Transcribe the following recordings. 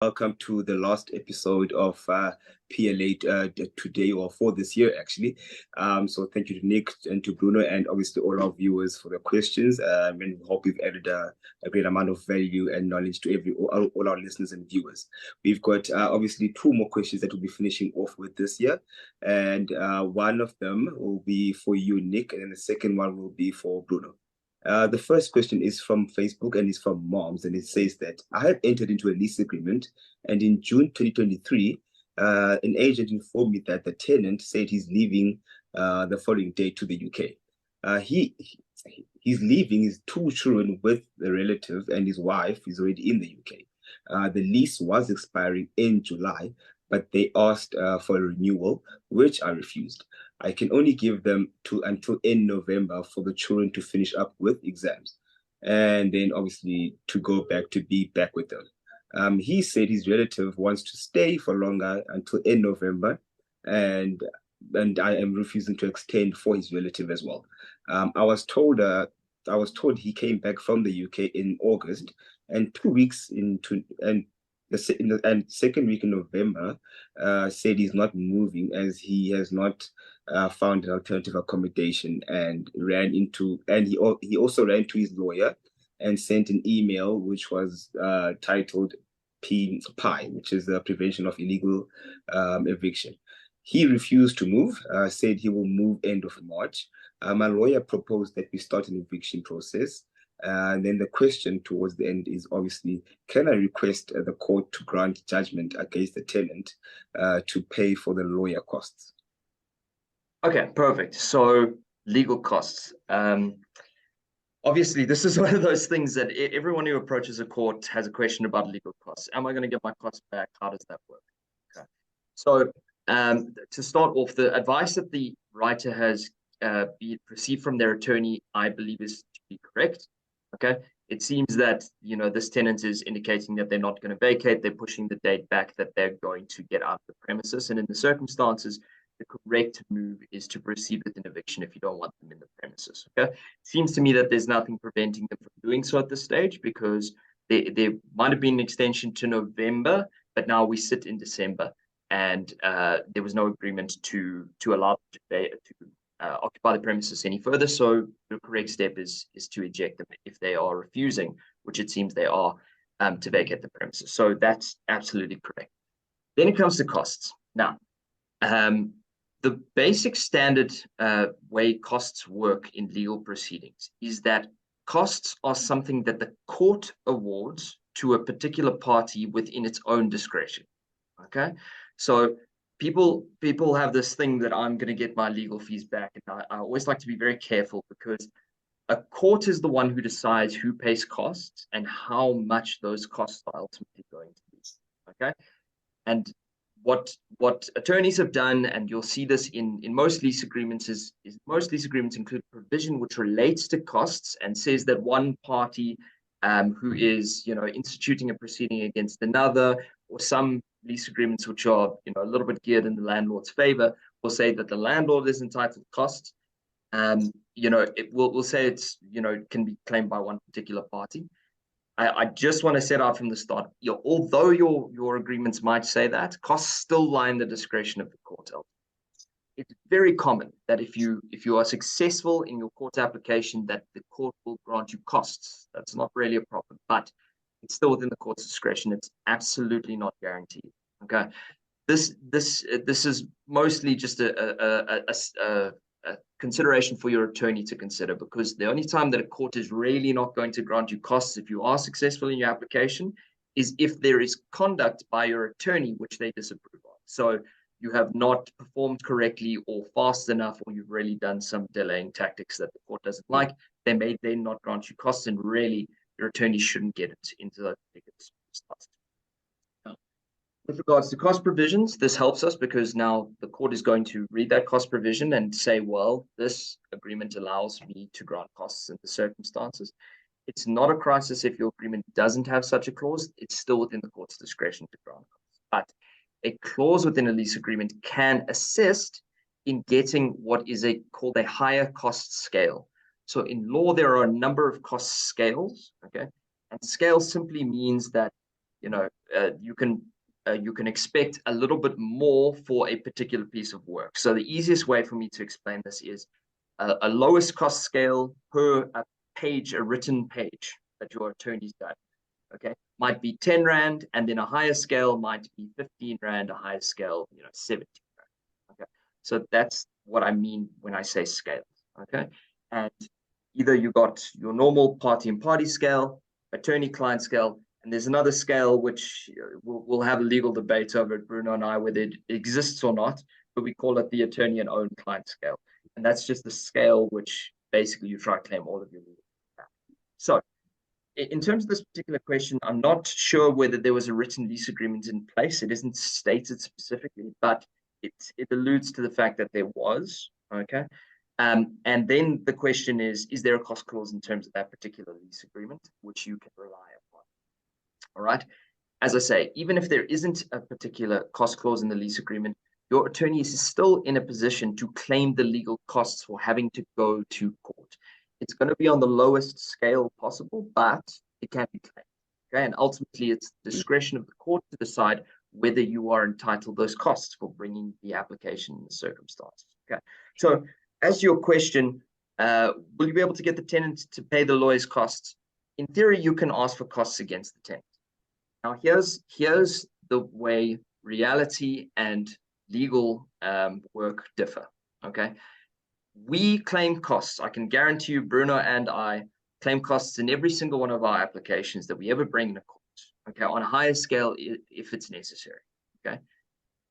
Welcome to the last episode of PLA today, or for this year, actually. So thank you to Nick and to Bruno and obviously all our viewers for the questions. And we hope we've added a great amount of value and knowledge to all our listeners and viewers. We've got obviously two more questions that we'll be finishing off with this year. And one of them will be for you, Nick, and then the second one will be for Bruno. The first question is from Facebook and it's from Moms, and it says that I have entered into a lease agreement, and in June 2023, an agent informed me that the tenant said he's leaving the following day to the UK. He's leaving his two children with the relative, and his wife is already in the UK. The lease was expiring in July, but they asked for a renewal, which I refused. I can only give them until in November for the children to finish up with exams, and then obviously to go back to be back with them. He said his relative wants to stay for longer until in November, and I am refusing to extend for his relative as well. I was told he came back from the UK in August, and 2 weeks into and the second week in November, said he's not moving as he has not found an alternative accommodation, and he also ran to his lawyer and sent an email which was titled PI, which is the Prevention of Illegal Eviction. He refused to move, said he will move end of March. My lawyer proposed that we start an eviction process. And then the question towards the end is obviously, can I request the court to grant judgment against the tenant to pay for the lawyer costs? Okay, perfect. So legal costs. Obviously, this is one of those things that everyone who approaches a court has a question about legal costs. Am I going to get my costs back? How does that work? Okay. So to start off, the advice that the writer has received from their attorney, I believe, is to be correct. Okay, it seems that this tenant is indicating that they're not going to vacate. They're pushing the date back that they're going to get out of the premises. And in the circumstances, the correct move is to proceed with an eviction if you don't want them in the premises. Okay, it seems to me that there's nothing preventing them from doing so at this stage, because there might have been an extension to November, but now we sit in December, and there was no agreement to allow them to occupy the premises any further. So the correct step is to eject them if they are refusing, which it seems they are, to vacate the premises. So that's absolutely correct. Then it comes to costs. Now, the basic standard way costs work in legal proceedings is that costs are something that the court awards to a particular party within its own discretion. Okay, so people have this thing that I'm going to get my legal fees back, and I always like to be very careful, because a court is the one who decides who pays costs and how much those costs are ultimately going to be. Okay, and what attorneys have done, and you'll see this in most lease agreements, is most lease agreements include a provision which relates to costs and says that one party who is instituting a proceeding against another, or some lease agreements which are a little bit geared in the landlord's favor, will say that the landlord is entitled to costs. It will say it's can be claimed by one particular party. I just want to set out from the start, although your agreements might say that, costs still lie in the discretion of the court. It's very common that if you are successful in your court application, that the court will grant you costs. That's not really a problem, but it's still within the court's discretion. It's absolutely not guaranteed. Okay, this is mostly just a consideration for your attorney to consider, because the only time that a court is really not going to grant you costs if you are successful in your application is if there is conduct by your attorney which they disapprove of. So you have not performed correctly or fast enough, or you've really done some delaying tactics that the court doesn't like, they may then not grant you costs, and really your attorney shouldn't get it into those particular spots. With regards to cost provisions, this helps us because now the court is going to read that cost provision and say, well, this agreement allows me to grant costs in the circumstances. It's not a crisis if your agreement doesn't have such a clause. It's still within the court's discretion to grant costs. But a clause within a lease agreement can assist in getting what is called a higher cost scale. So in law, there are a number of cost scales, okay? And scale simply means that you can expect a little bit more for a particular piece of work. So the easiest way for me to explain this is a lowest cost scale per a written page that your attorney's done. Okay, might be 10 Rand, and then a higher scale might be 15 Rand, a higher scale, 17 Rand. Okay, so that's what I mean when I say scale. Okay, and either you got your normal party and party scale, attorney-client scale, and there's another scale which we'll have a legal debate over it, Bruno and I, whether it exists or not, but we call it the attorney and own client scale. And that's just the scale which basically you try to claim all of your legal back. So in terms of this particular question, I'm not sure whether there was a written lease agreement in place. It isn't stated specifically, but it alludes to the fact that there was, okay? And then the question is there a cost clause in terms of that particular lease agreement, which you can rely upon? All right. As I say, even if there isn't a particular cost clause in the lease agreement, your attorney is still in a position to claim the legal costs for having to go to court. It's going to be on the lowest scale possible, but it can be claimed. Okay. And ultimately, it's the discretion of the court to decide whether you are entitled those costs for bringing the application in the circumstances. Okay. So as your question, will you be able to get the tenant to pay the lawyer's costs? In theory, you can ask for costs against the tenant. Now, here's the way reality and legal work differ, okay? We claim costs. I can guarantee you, Bruno and I claim costs in every single one of our applications that we ever bring to court, okay, on a higher scale if it's necessary, okay?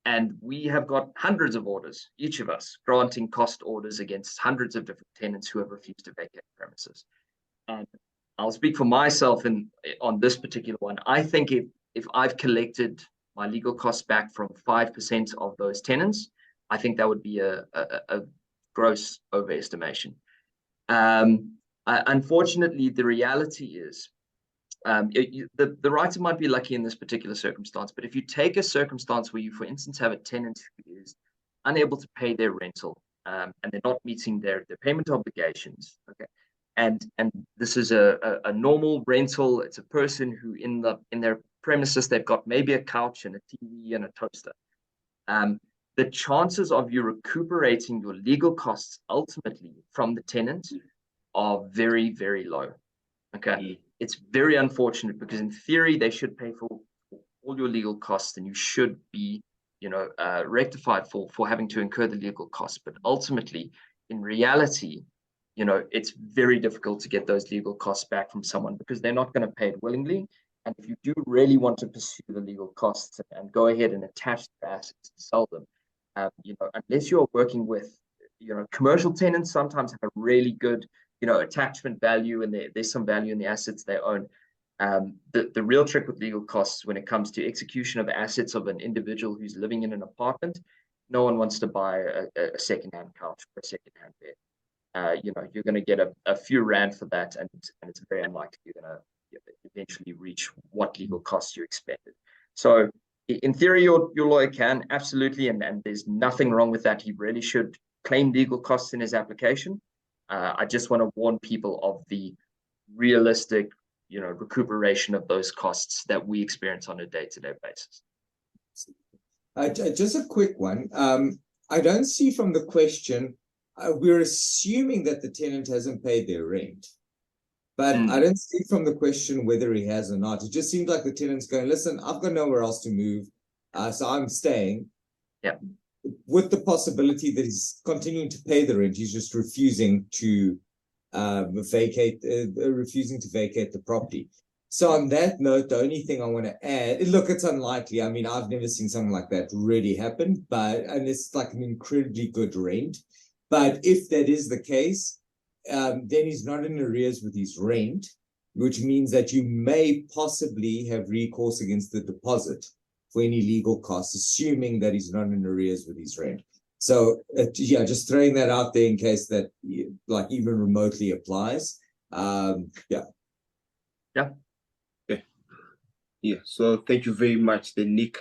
And we have got hundreds of orders, each of us, granting cost orders against hundreds of different tenants who have refused to vacate premises. And I'll speak for myself on this particular one. I think if I've collected my legal costs back from 5% of those tenants, I think that would be a gross overestimation. Unfortunately, the reality is the writer might be lucky in this particular circumstance, but if you take a circumstance where you, for instance, have a tenant who is unable to pay their rental and they're not meeting their payment obligations, okay, and this is a normal rental, it's a person who in their premises, they've got maybe a couch and a TV and a toaster. The chances of you recuperating your legal costs ultimately from the tenant are very, very low. Okay. It's very unfortunate because in theory, they should pay for all your legal costs and you should be, rectified for having to incur the legal costs. But ultimately, in reality, it's very difficult to get those legal costs back from someone because they're not going to pay it willingly. And if you do really want to pursue the legal costs and go ahead and attach the assets and sell them, unless you're working with, commercial tenants sometimes have a really good, attachment value and there's some value in the assets they own. The real trick with legal costs when it comes to execution of assets of an individual who's living in an apartment, no one wants to buy a second-hand couch or a second-hand bed. You're going to get a few Rand for that, and it's very unlikely you're going to eventually reach what legal costs you expected. So in theory, your lawyer can, absolutely, and there's nothing wrong with that. He really should claim legal costs in his application. I just want to warn people of the realistic, recuperation of those costs that we experience on a day-to-day basis. Just a quick one. I don't see from the question, we're assuming that the tenant hasn't paid their rent. But I don't see from the question whether he has or not. It just seems like the tenant's going, listen, I've got nowhere else to move, so I'm staying. Yeah. With the possibility that he's continuing to pay the rent, he's just refusing to vacate the property. So on that note, the only thing I want to add, look, it's unlikely. I mean, I've never seen something like that really happen, and it's like an incredibly good rent. But if that is the case, then he's not in arrears with his rent, which means that you may possibly have recourse against the deposit for any legal costs, assuming that he's not in arrears with his rent. So, just throwing that out there in case that, like, even remotely applies. Yeah. So thank you very much, Nick.